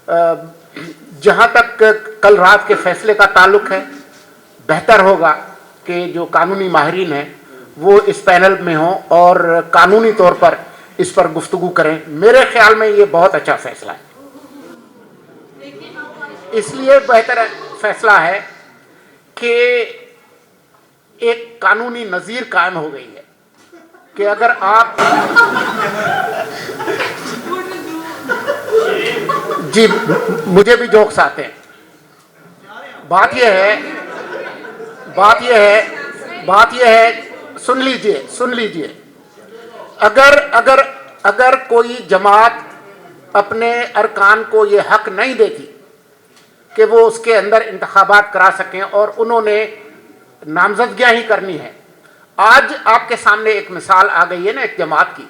जहाँ तक कल रात के फैसले का ताल्लुक है, बेहतर होगा कि जो कानूनी माहिरीन हैं वो इस पैनल में हों और कानूनी तौर पर इस पर गुफ्तगू करें। मेरे ख्याल में ये बहुत अच्छा फैसला है, इसलिए बेहतर फैसला है कि एक कानूनी नज़ीर कायम हो गई है कि अगर आप जी, मुझे भी जोक्स आते हैं। बात यह है, सुन लीजिए, अगर कोई जमात अपने अरकान को ये हक नहीं देती कि वो उसके अंदर इंतखाबात करा सकें और उन्होंने नामजदगियां ही करनी है। आज आपके सामने एक मिसाल आ गई है ना एक जमात की,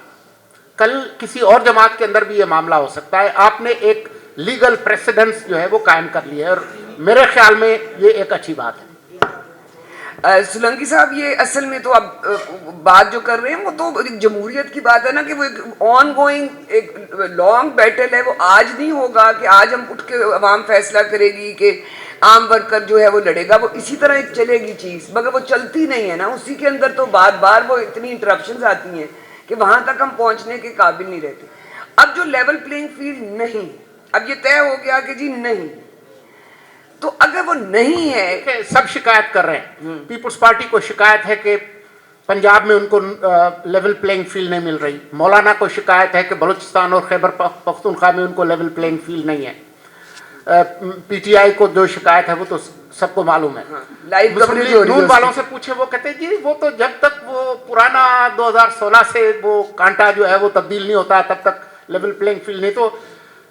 कल किसी और जमात के अंदर भी ये मामला हो सकता है। आपने एक लीगल प्रेसिडेंस जो है वो कायम कर लिया है और मेरे ख्याल में ये एक अच्छी बात है। सोलंकी साहब, ये असल में तो अब बात जो कर रहे हैं वो तो एक जमहूरियत की बात है ना, कि वो एक ऑन गोइंग एक लॉन्ग बैटल है। वो आज नहीं होगा कि आज हम उठ के अवाम फैसला करेगी कि आम वर्कर जो है वो लड़ेगा, वो इसी तरह एक चलेगी चीज़, मगर वो चलती नहीं है ना। उसी के अंदर तो बार बार वो इतनी इंटरप्शंस आती हैं कि वहाँ तक हम पहुँचने के काबिल नहीं रहते। अब जो लेवल प्लेइंग फील्ड नहीं, अब ये तय हो गया कि जी नहीं, तो अगर वो नहीं है, सब शिकायत कर रहे हैं। पीपुल्स पार्टी को शिकायत है कि पंजाब में उनको लेवल प्लेइंग फील्ड नहीं मिल रही। मौलाना को शिकायत है कि बलूचिस्तान और खैबर पख्तूनख्वा में उनको लेवल प्लेइंग फील्ड नहीं है। पीटीआई को जो शिकायत है वो तो सबको मालूम है। लाइव कवरेज नून वालों से पूछे, वो कहते हैं जी वो तो जब तक वो पुराना 2016 से वो कांटा जो है वो तब्दील नहीं होता तब तक लेवल प्लेइंग फील्ड नहीं। तो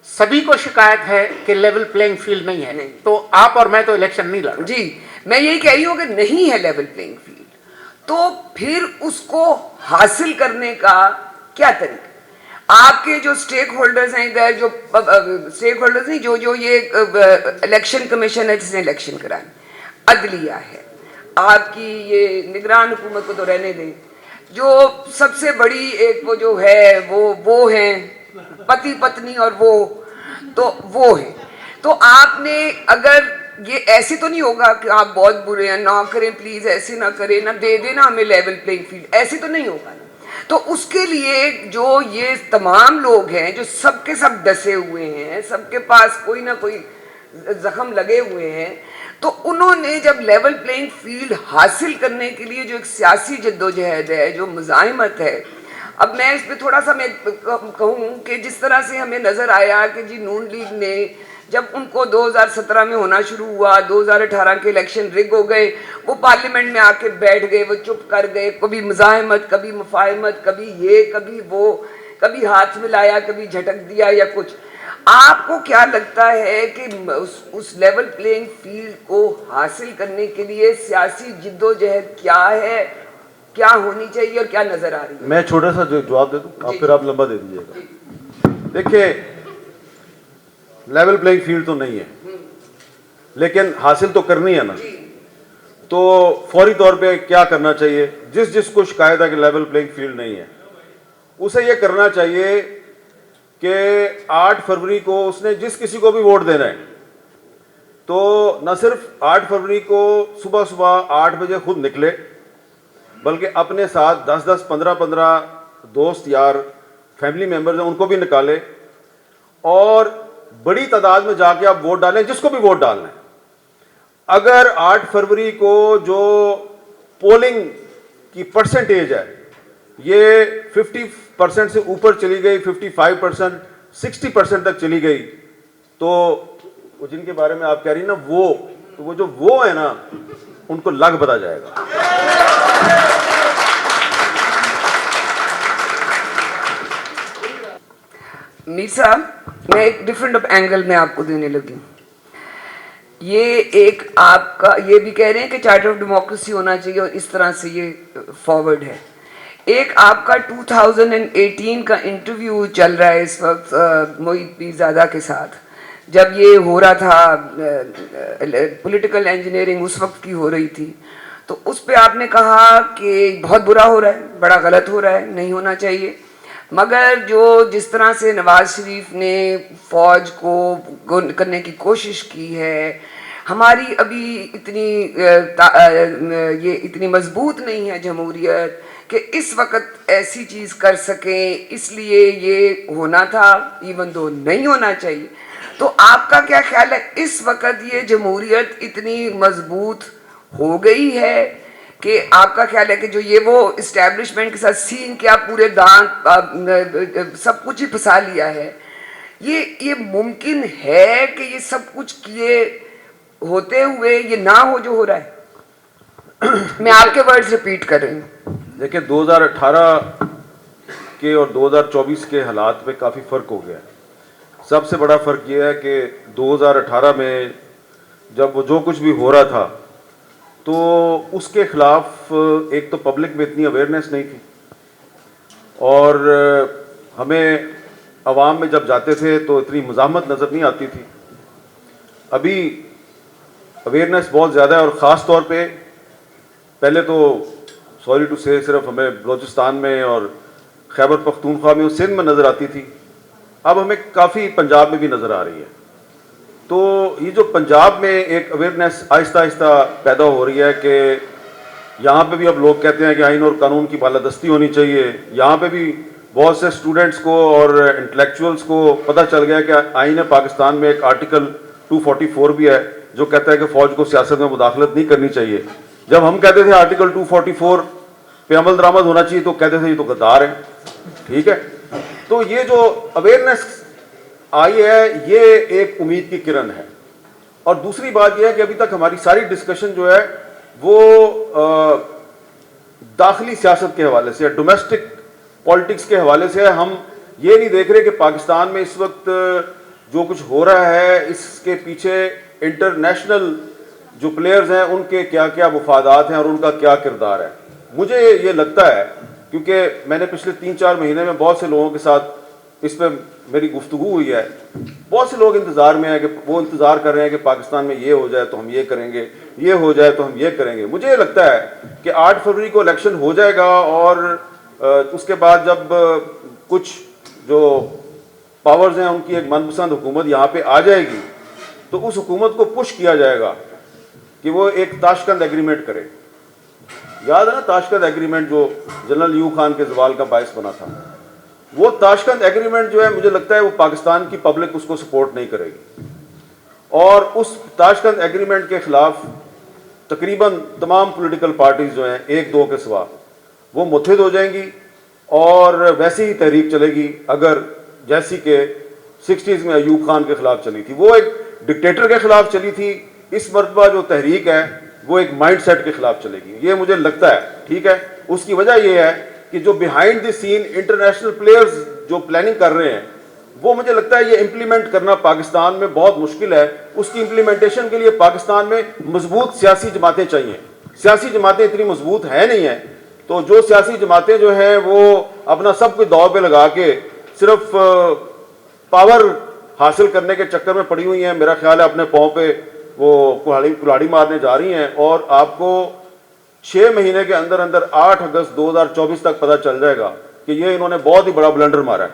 सभी को शिकायत है कि लेवल प्लेइंग फील्ड नहीं है। तो आप और मैं तो इलेक्शन नहीं लड़ रहे। जी, मैं यही कह रही हूँ कि नहीं है लेवल प्लेइंग फील्ड, तो फिर उसको हासिल करने का क्या तरीका? आपके जो स्टेक होल्डर्स हैं इधर, जो स्टेक होल्डर्स नहीं, जो ये इलेक्शन कमीशन है जिसने इलेक्शन कराए, अदलिया है, आपकी ये निगरान हुकूमत को तो रहने दें, जो सबसे बड़ी एक वो जो है वो हैं पति पत्नी, और वो है। तो आपने अगर ये ऐसे तो नहीं होगा कि आप बहुत बुरे हैं, ना करें प्लीज, ऐसे ना करें, ना दे देना हमें लेवल प्लेइंग फील्ड, ऐसे तो नहीं होगा ना। तो उसके लिए जो ये तमाम लोग हैं जो सबके सब डसे हुए हैं, सबके पास कोई ना कोई जख्म लगे हुए हैं, तो उन्होंने जब लेवल प्लेइंग फील्ड हासिल करने के लिए जो एक सियासी जद्दोजहद है, जो मुजाहिमत है, अब मैं इस पर थोड़ा सा मैं कहूँ कि जिस तरह से हमें नज़र आया कि जी नून लीग ने जब उनको 2017 में होना शुरू हुआ, 2018 के इलेक्शन रिग हो गए, वो पार्लियामेंट में आके बैठ गए, वो चुप कर गए, कभी मुजाहिमत, कभी मुफाहिमत, कभी ये कभी वो, कभी हाथ मिलाया, कभी झटक दिया या कुछ। आपको क्या लगता है कि उस लेवल प्लेइंग फील्ड को हासिल करने के लिए सियासी जिद्दोजहद क्या है, क्या होनी चाहिए और क्या नजर आ रही है? मैं छोटा सा जवाब दे दूं, फिर आप लंबा दे दीजिएगा। देखिए, लेवल प्लेइंग फील्ड तो नहीं है, लेकिन हासिल तो करनी है ना। तो फौरी तौर पे क्या करना चाहिए? जिसको शिकायत है कि लेवल प्लेइंग फील्ड नहीं है, उसे ये करना चाहिए कि 8 फरवरी को उसने जिस किसी को भी वोट देना है, तो न सिर्फ 8 फरवरी को सुबह सुबह 8 बजे खुद निकले, बल्कि अपने साथ 10-10, 15-15 दोस्त यार, फैमिली मेंबर्स हैं, उनको भी निकाले और बड़ी तादाद में जाके आप वोट डालें, जिसको भी वोट डालना है। अगर 8 फरवरी को जो पोलिंग की परसेंटेज है ये 50% से ऊपर चली गई, 55%, 60% तक चली गई, तो वो जिनके बारे में आप कह रही ना, वो जो वो है ना, उनको लग बता जाएगा। मीर साहब, मैं एक डिफरेंट एंगल में आपको देने लगी। ये एक आपका ये भी कह रहे हैं कि चार्टर ऑफ डेमोक्रेसी होना चाहिए और इस तरह से ये फॉरवर्ड है। एक आपका 2018 का इंटरव्यू चल रहा है इस वक्त मोहित पीरजादा के साथ, जब ये हो रहा था पॉलिटिकल इंजीनियरिंग उस वक्त की हो रही थी, तो उस पे आपने कहा कि बहुत बुरा हो रहा है, बड़ा गलत हो रहा है, नहीं होना चाहिए। مگر جو جس طرح سے نواز شریف نے فوج کو کرنے کی کوشش کی ہے، ہماری ابھی اتنی یہ اتنی مضبوط نہیں ہے جمہوریت کہ اس وقت ایسی چیز کر سکیں، اس لیے یہ ہونا تھا ایون دو نہیں ہونا چاہیے. تو آپ کا کیا خیال ہے اس وقت یہ جمہوریت اتنی مضبوط ہو گئی ہے کہ آپ کا خیال ہے کہ جو یہ وہ اسٹیبلشمنٹ کے ساتھ سین کیا پورے دانت سب کچھ ہی پھنسا لیا ہے، یہ ممکن ہے کہ یہ سب کچھ کیے ہوتے ہوئے یہ نہ ہو جو ہو رہا ہے؟ میں آپ کے ورڈز ریپیٹ کر رہی ہوں. دیکھیں 2018 کے اور 2024 کے حالات میں کافی فرق ہو گیا ہے. سب سے بڑا فرق یہ ہے کہ 2018 میں جب وہ جو کچھ بھی ہو رہا تھا تو اس کے خلاف ایک تو پبلک میں اتنی اویئرنیس نہیں تھی، اور ہمیں عوام میں جب جاتے تھے تو اتنی مزاحمت نظر نہیں آتی تھی. ابھی اویئرنیس بہت زیادہ ہے، اور خاص طور پہ پہلے تو سوری ٹو سے صرف ہمیں بلوچستان میں اور خیبر پختونخوا میں اور سندھ میں نظر آتی تھی، اب ہمیں کافی پنجاب میں بھی نظر آ رہی ہے. تو یہ جو پنجاب میں ایک اویئرنیس آہستہ آہستہ پیدا ہو رہی ہے کہ یہاں پہ بھی اب لوگ کہتے ہیں کہ آئین اور قانون کی بالادستی ہونی چاہیے. یہاں پہ بھی بہت سے اسٹوڈنٹس کو اور انٹلیکچوئلس کو پتہ چل گیا کہ آئین پاکستان میں ایک آرٹیکل 244 بھی ہے جو کہتا ہے کہ فوج کو سیاست میں مداخلت نہیں کرنی چاہیے. جب ہم کہتے تھے آرٹیکل 244 پہ عمل درآمد ہونا چاہیے تو کہتے تھے یہ تو غدار ہیں. ٹھیک ہے، تو یہ جو اویئرنیس آئی ہے یہ ایک امید کی کرن ہے. اور دوسری بات یہ ہے کہ ابھی تک ہماری ساری ڈسکشن جو ہے وہ داخلی سیاست کے حوالے سے، ڈومیسٹک پالیٹکس کے حوالے سے. ہم یہ نہیں دیکھ رہے کہ پاکستان میں اس وقت جو کچھ ہو رہا ہے اس کے پیچھے انٹرنیشنل جو پلیئرز ہیں ان کے کیا کیا مفادات ہیں اور ان کا کیا کردار ہے. مجھے یہ لگتا ہے، کیونکہ میں نے پچھلے 3-4 مہینے میں بہت سے لوگوں کے ساتھ اس پہ میری گفتگو ہوئی ہے، بہت سے لوگ انتظار میں ہیں کہ وہ انتظار کر رہے ہیں کہ پاکستان میں یہ ہو جائے تو ہم یہ کریں گے، یہ ہو جائے تو ہم یہ کریں گے. مجھے یہ لگتا ہے کہ 8 فروری کو الیکشن ہو جائے گا، اور اس کے بعد جب کچھ جو پاورز ہیں ان کی ایک من پسند حکومت یہاں پہ آ جائے گی تو اس حکومت کو پش کیا جائے گا کہ وہ ایک تاشقند ایگریمنٹ کرے. یاد ہے نا تاشقند ایگریمنٹ جو جنرل ایوب خان کے زوال کا باعث بنا تھا؟ وہ تاشقند ایگریمنٹ جو ہے مجھے لگتا ہے وہ پاکستان کی پبلک اس کو سپورٹ نہیں کرے گی، اور اس تاشقند ایگریمنٹ کے خلاف تقریباً تمام پولیٹیکل پارٹیز جو ہیں 1-2 کے سوا وہ متحد ہو جائیں گی، اور ویسی ہی تحریک چلے گی اگر جیسی کہ 60s میں ایوب خان کے خلاف چلی تھی. وہ ایک ڈکٹیٹر کے خلاف چلی تھی، اس مرتبہ جو تحریک ہے وہ ایک مائنڈ سیٹ کے خلاف چلے گی، یہ مجھے لگتا ہے. ٹھیک ہے، اس کی وجہ یہ ہے کہ جو behind the scene international players جو پلاننگ کر رہے ہیں وہ مجھے لگتا ہے یہ امپلیمنٹ کرنا پاکستان میں بہت مشکل ہے. اس کی امپلیمنٹیشن کے لیے پاکستان میں مضبوط سیاسی جماعتیں چاہیے. سیاسی جماعتیں اتنی مضبوط ہیں نہیں ہیں، تو جو سیاسی جماعتیں جو ہیں وہ اپنا سب کچھ داؤ پہ لگا کے صرف پاور حاصل کرنے کے چکر میں پڑی ہوئی ہیں. میرا خیال ہے اپنے پاؤں پہ وہ کلاڑی مارنے جا رہی ہیں، اور آپ کو 6 مہینے کے اندر 8 اگست 2024 تک پتہ چل جائے گا کہ یہ انہوں نے بہت ہی بڑا بلنڈر مارا ہے.